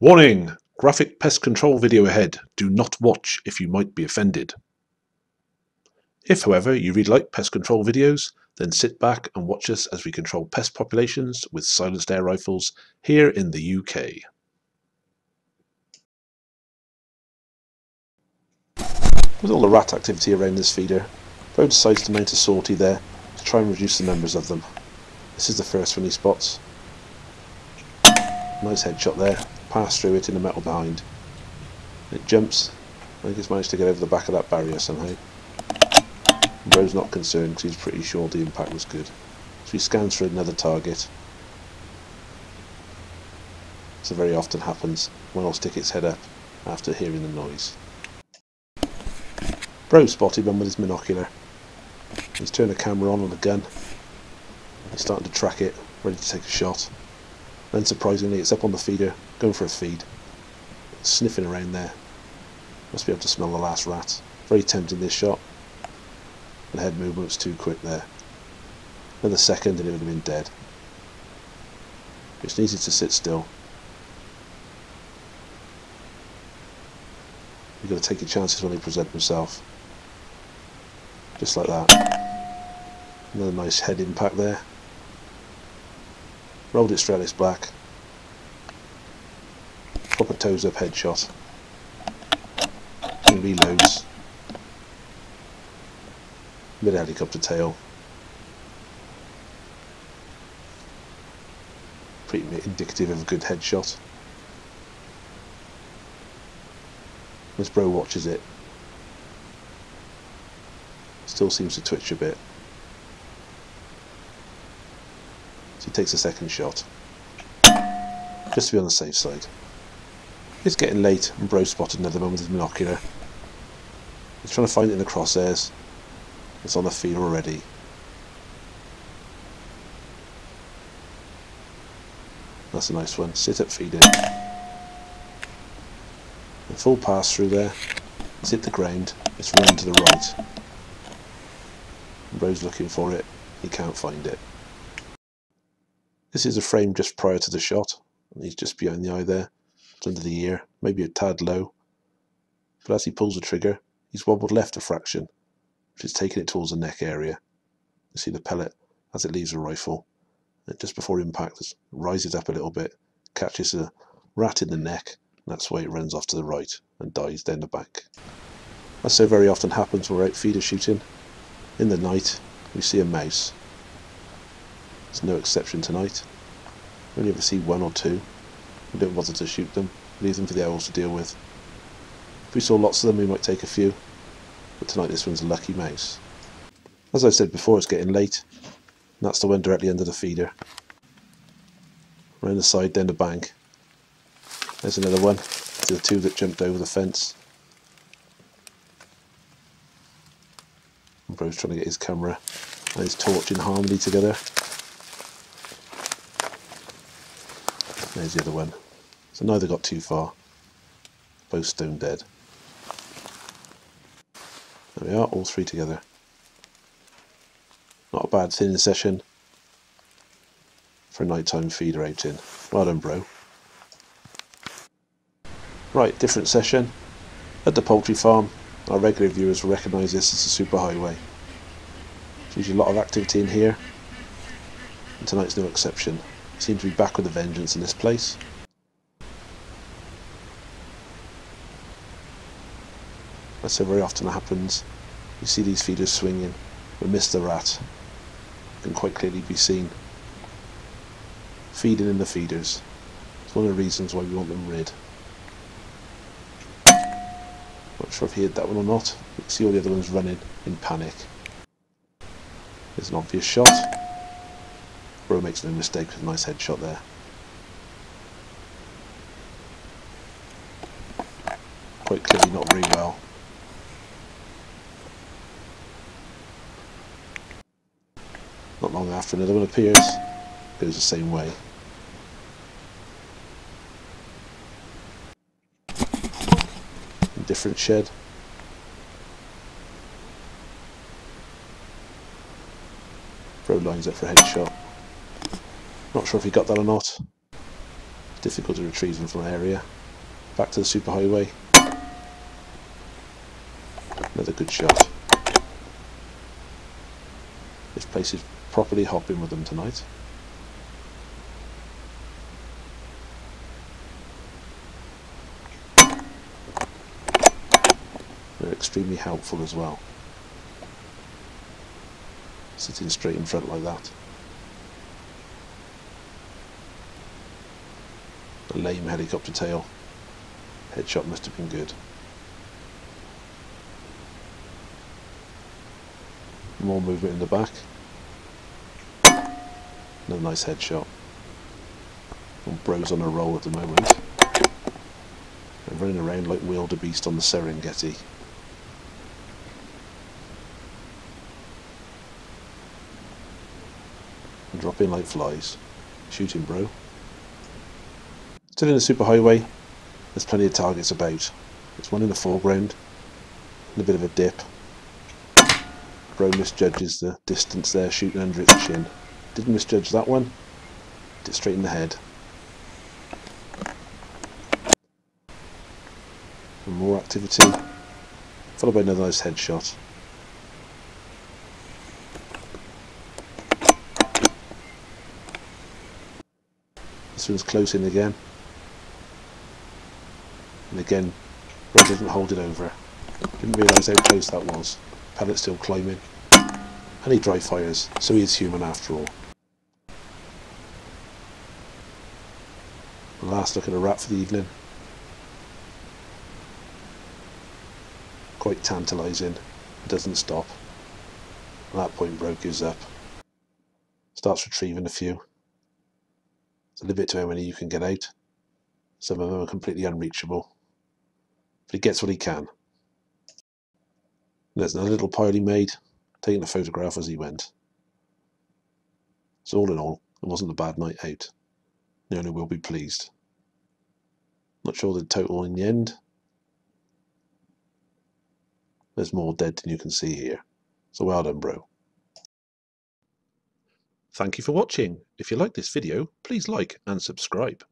Warning! Graphic pest control video ahead. Do not watch if you might be offended. If, however, you really like pest control videos, then sit back and watch us as we control pest populations with silenced air rifles here in the UK. With all the rat activity around this feeder, Bo decides to mount a sortie there to try and reduce the numbers of them. This is the first one he spots. Nice headshot there, pass through it in the metal behind. It jumps. I think it's managed to get over the back of that barrier somehow. Bro's not concerned because he's pretty sure the impact was good. So he scans for another target. So very often happens when I'll stick its head up after hearing the noise. Bro spotted one with his binocular. He's turned the camera on the gun. He's starting to track it, ready to take a shot. Then surprisingly it's up on the feeder, going for a feed. It's sniffing around there. Must be able to smell the last rat. Very tempting this shot. The head movement was too quick there. Another second and it would have been dead. Just needed to sit still. You've got to take your chances when they present themselves. Just like that. Another nice head impact there. Rolled it straight at its back. Proper toes up headshot. And reloads. Mid helicopter tail. Pretty indicative of a good headshot. As Bro watches it, still seems to twitch a bit. So he takes a second shot, just to be on the safe side. It's getting late and Bro spotted another one with his binocular. He's trying to find it in the crosshairs. It's on the field already. That's a nice one. Sit up feeding. A full pass through there. It's hit the ground. It's run to the right. Bro's looking for it. He can't find it. This is a frame just prior to the shot. And he's just behind the eye there. It's under the ear. Maybe a tad low. But as he pulls the trigger, he's wobbled left a fraction, which is taking it towards the neck area. You see the pellet as it leaves the rifle. And just before impact, it rises up a little bit, catches a rat in the neck, and that's why it runs off to the right and dies down the back. As so very often happens when we're out feeder shooting, in the night we see a mouse. It's no exception tonight. We only ever see one or two. We don't bother to shoot them, leave them for the owls to deal with. If we saw lots of them we might take a few, but tonight this one's a lucky mouse. As I said before, it's getting late, and that's the one directly under the feeder. Around the side, down the bank. There's another one, the two that jumped over the fence. And Bro's trying to get his camera and his torch in harmony together. There's the other one. So neither got too far. Both stone dead. There we are, all three together. Not a bad thinning session for a nighttime feeder outing. Well done, Bro. Right, different session. At the poultry farm, our regular viewers will recognise this as a superhighway. There's usually a lot of activity in here, and tonight's no exception. We seem to be back with a vengeance in this place. As so very often happens, you see these feeders swinging, but miss the rat. Can quite clearly be seen. Feeding in the feeders. It's one of the reasons why we want them rid. Not sure if he hit that one or not. You can see all the other ones running in panic. There's an obvious shot. Bro makes no mistake with a nice headshot there. Quite clearly not very well. Not long after another one appears. Goes the same way. Different shed. Bro lines up for a headshot. Not sure if he got that or not. Difficult to retrieve them from area. Back to the superhighway. Another good shot. This place is properly hopping with them tonight. They're extremely helpful as well. Sitting straight in front like that. A lame helicopter tail. Headshot must have been good. More movement in the back. Another nice headshot. And bro's on a roll at the moment. They're running around like wildebeest on the Serengeti. And dropping like flies. Shooting bro. Still in the superhighway. There's plenty of targets about. There's one in the foreground. And a bit of a dip. Bro misjudges the distance there, shooting under its chin. Didn't misjudge that one. Hit it straight in the head. And more activity. Followed by another nice headshot. This one's close in again. And again, Bro doesn't hold it over. Didn't realise how close that was. Pellet still climbing. And he dry fires, so he is human after all. The last look at a rat for the evening. Quite tantalising. It doesn't stop. At that point, Bro gives up. Starts retrieving a few. It's a limit to how many you can get out. Some of them are completely unreachable. But he gets what he can. And there's another little pile he made, taking a photograph as he went. So all in all, it wasn't a bad night out. The owner will be pleased. Not sure the total in the end. There's more dead than you can see here. So well done, Bro. Thank you for watching. If you like this video, please like and subscribe.